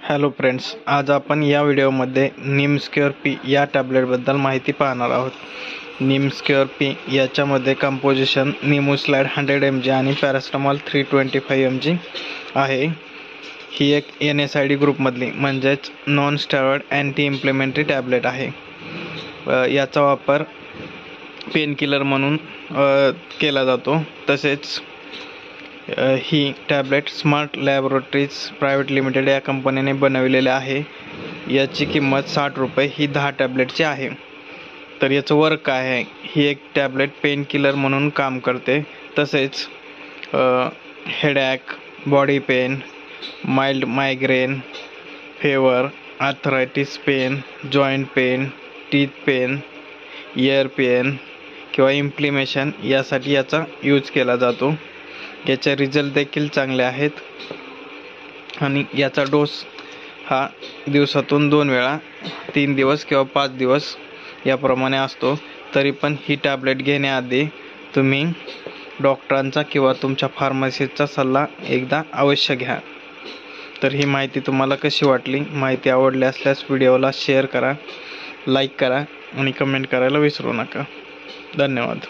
Hello friends, आज आपण या व्हिडिओमध्ये निमस्क्युअर पी या टॅबलेटबद्दल माहिती पाहणार आहोत. निमस्क्युअर पी याच्यामध्ये कंपोजिशन निमोस्लाइड 100 mg आणि पॅरास्टामॉल 325 mg आहे. ही एक NSAID ग्रुपमधली म्हणजेच non steroid anti inflammatory tablet आहे. याचा वापर पेन किलर म्हणून केला जातो. तसेच ही tablet smart laboratories private limited या कंपनीने बनवलेले आहे. याची किंमत 60 रुपये ही 10 टॅबलेटची आहे. तर याचं वर्क काय आहे? ही एक टॅबलेट पेन किलर म्हणून काम करते. तसेच headache, body pain, mild migraine, fever, arthritis pain, joint pain, teeth pain, ear pain किंवा इन्फ्लेमेशन यासाठी याचा यूज केला जातो. याचे रिझल्ट देखील चांगले आहेत आणि याचा डोस हा दिवसातून 2 वेळा 3 दिवस किंवा 5 दिवस याप्रमाणे असतो. तरी पण ही टॅबलेट घेण्याआधी तुम्ही डॉक्टरांचा किंवा तुमच्या फार्मसिस्टचा सल्ला एकदा अवश्य घ्या. तर ही माहिती तुम्हाला कशी वाटली? माहिती आवडली असल्यास व्हिडिओला शेअर करा, लाईक करा आणि कमेंट करायला विसरू नका. धन्यवाद.